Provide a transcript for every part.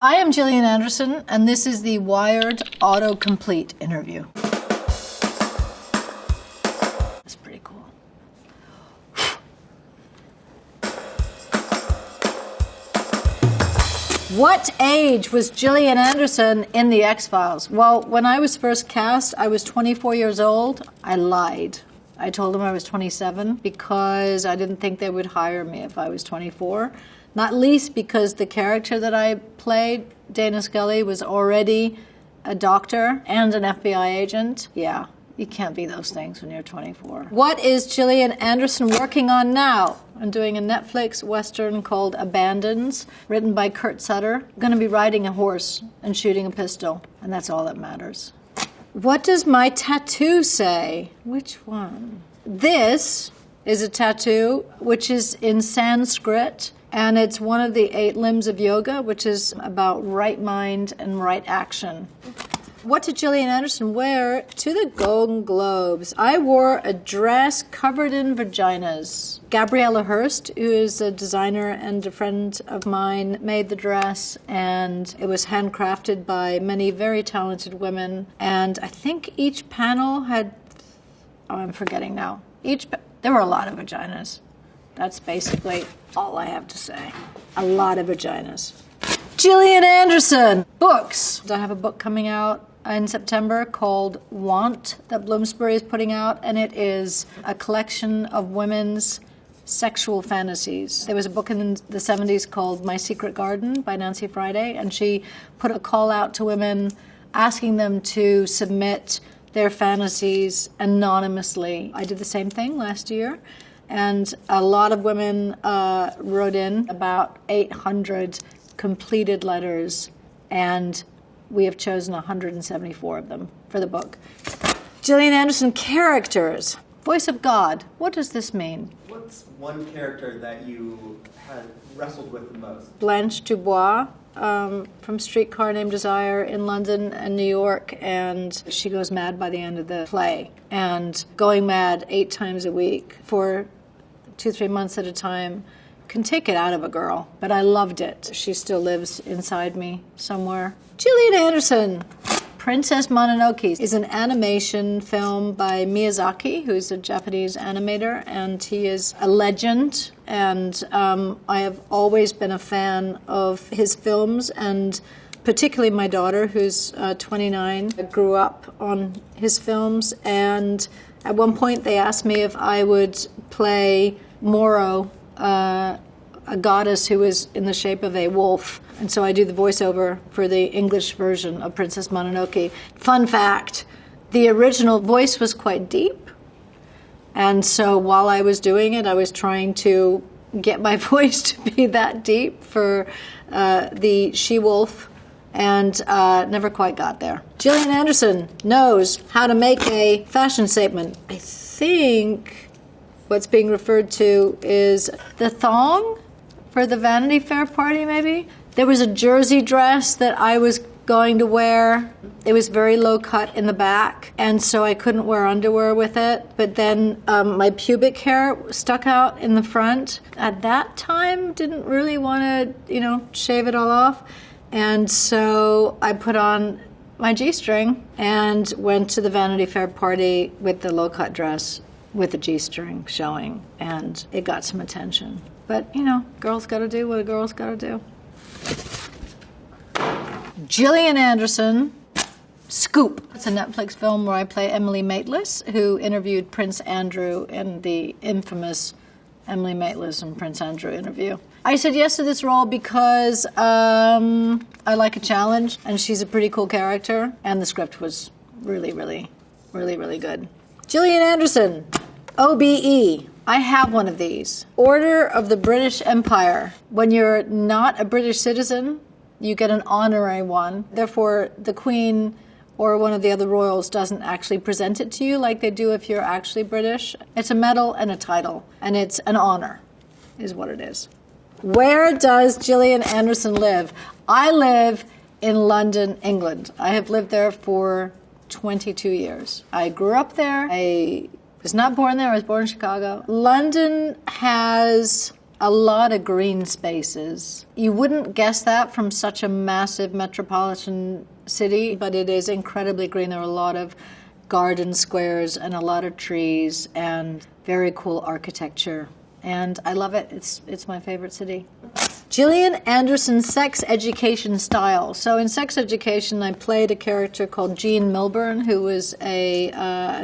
I am Gillian Anderson, and this is the Wired Autocomplete interview. That's pretty cool. What age was Gillian Anderson in The X-Files? Well, when I was first cast, I was 24 years old. I lied. I told them I was 27 because I didn't think they would hire me if I was 24. Not least because the character that I played, Dana Scully, was already a doctor and an FBI agent. Yeah, you can't be those things when you're 24. What is Gillian Anderson working on now? I'm doing a Netflix Western called Abandons, written by Kurt Sutter. I'm going to be riding a horse and shooting a pistol, and that's all that matters. What does my tattoo say? Which one? This is a tattoo which is in Sanskrit, and it's one of the 8 limbs of yoga, which is about right mind and right action. What did Gillian Anderson wear to the Golden Globes? I wore a dress covered in vaginas. Gabriella Hearst, who is a designer and a friend of mine, made the dress, and it was handcrafted by many very talented women. And I think each panel had, I'm forgetting now. There were a lot of vaginas. That's basically all I have to say. A lot of vaginas. Gillian Anderson! Books. I have a book coming out in September called Want that Bloomsbury is putting out, and it is a collection of women's sexual fantasies. There was a book in the 70s called My Secret Garden by Nancy Friday, and she put a call out to women asking them to submit their fantasies anonymously. I did the same thing last year. And a lot of women wrote in, about 800 completed letters, and we have chosen 174 of them for the book. Gillian Anderson characters. Voice of God. What does this mean? What's one character that you had wrestled with the most? Blanche Dubois from Streetcar Named Desire in London and New York, and she goes mad by the end of the play. And going mad 8 times a week for 2-3 months at a time can take it out of a girl, but I loved it. She still lives inside me somewhere. Gillian Anderson. Princess Mononoke is an animation film by Miyazaki, who's a Japanese animator, and he is a legend, and I have always been a fan of his films, and particularly my daughter, who's 29, grew up on his films, and at one point they asked me if I would play Moro, a goddess who is in the shape of a wolf. And so I do the voiceover for the English version of Princess Mononoke. Fun fact, the original voice was quite deep. And so while I was doing it, I was trying to get my voice to be that deep for the she-wolf, and never quite got there. Gillian Anderson knows how to make a fashion statement. I think what's being referred to is the thong for the Vanity Fair party, maybe. There was a jersey dress that I was going to wear. It was very low cut in the back, and so I couldn't wear underwear with it. But then my pubic hair stuck out in the front. At that time, didn't really want to, shave it all off. And so I put on my G-string and went to the Vanity Fair party with the low-cut dress with the G-string showing, and it got some attention. But, girls got to do what a girl's got to do. Gillian Anderson, Scoop. It's a Netflix film where I play Emily Maitlis, who interviewed Prince Andrew in the infamous Emily Maitlis and Prince Andrew interview. I said yes to this role because I like a challenge, and she's a pretty cool character, and the script was really, really, really, really good. Gillian Anderson, OBE. I have one of these. Order of the British Empire. When you're not a British citizen, you get an honorary one. Therefore, the Queen or one of the other royals doesn't actually present it to you like they do if you're actually British. It's a medal and a title, and it's an honor, is what it is. Where does Gillian Anderson live? I live in London, England. I have lived there for 22 years. I grew up there. I was not born there. I was born in Chicago. London has a lot of green spaces. You wouldn't guess that from such a massive metropolitan city, but it is incredibly green. There are a lot of garden squares and a lot of trees and very cool architecture. And I love it. It's my favorite city. Gillian Anderson's sex education style. So in sex education, I played a character called Jean Milburn, who was a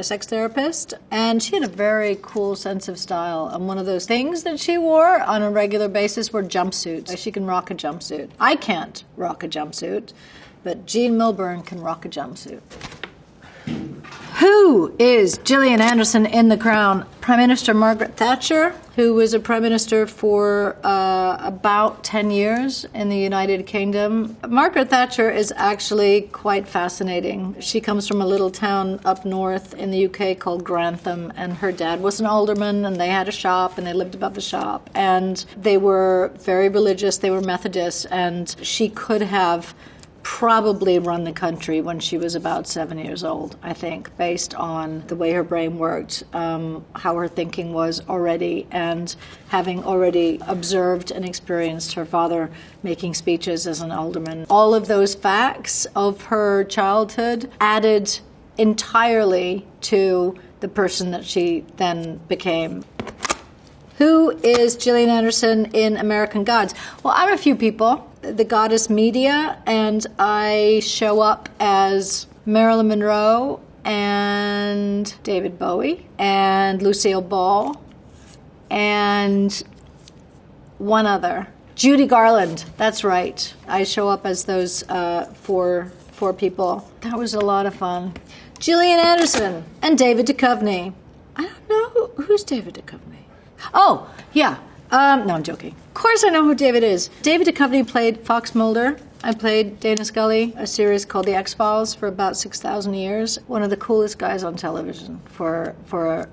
sex therapist, and she had a very cool sense of style. And one of those things that she wore on a regular basis were jumpsuits. She can rock a jumpsuit. I can't rock a jumpsuit, but Jean Milburn can rock a jumpsuit. Who is Gillian Anderson in The Crown? Prime Minister Margaret Thatcher, who was a prime minister for about 10 years in the United Kingdom. Margaret Thatcher is actually quite fascinating. She comes from a little town up north in the UK called Grantham, and her dad was an alderman, and they had a shop, and they lived above the shop. And they were very religious, they were Methodists, and she could have probably run the country when she was about 7 years old, I think, based on the way her brain worked, how her thinking was already, and having already observed and experienced her father making speeches as an alderman. All of those facts of her childhood added entirely to the person that she then became. Who is Gillian Anderson in American Gods? Well, I'm a few people. The goddess Medea, and I show up as Marilyn Monroe and David Bowie and Lucille Ball and one other. Judy Garland, that's right. I show up as those four people. That was a lot of fun. Gillian Anderson and David Duchovny. I don't know. Who's David Duchovny? Oh, yeah. No, I'm joking. Of course I know who David is. David Duchovny played Fox Mulder. I played Dana Scully, a series called The X-Files for about 6,000 years. One of the coolest guys on television for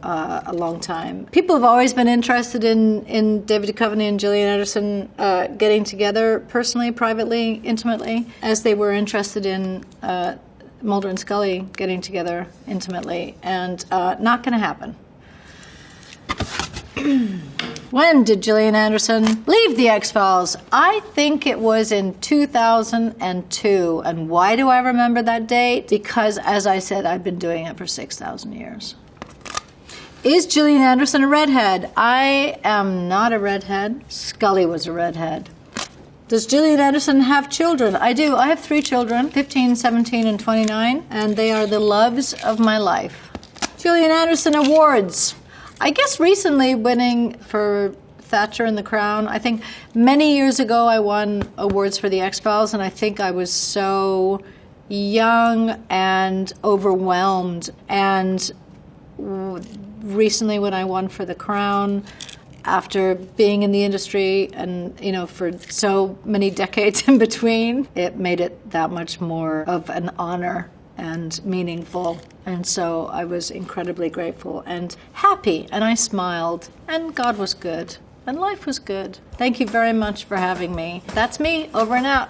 a long time. People have always been interested in David Duchovny and Gillian Anderson getting together personally, privately, intimately, as they were interested in Mulder and Scully getting together intimately. And not going to happen. When did Gillian Anderson leave The X-Files? I think it was in 2002. And why do I remember that date? Because, as I said, I've been doing it for 6,000 years. Is Gillian Anderson a redhead? I am not a redhead. Scully was a redhead. Does Gillian Anderson have children? I do. I have 3 children, 15, 17, and 29, and they are the loves of my life. Gillian Anderson Awards. I guess recently winning for Thatcher in The Crown. I think many years ago I won awards for The X-Files, and I think I was so young and overwhelmed. And recently when I won for The Crown, after being in the industry and, for so many decades in between, it made it that much more of an honor and meaningful. And so I was incredibly grateful and happy, and I smiled, and God was good, and life was good. Thank you very much for having me. That's me, over and out.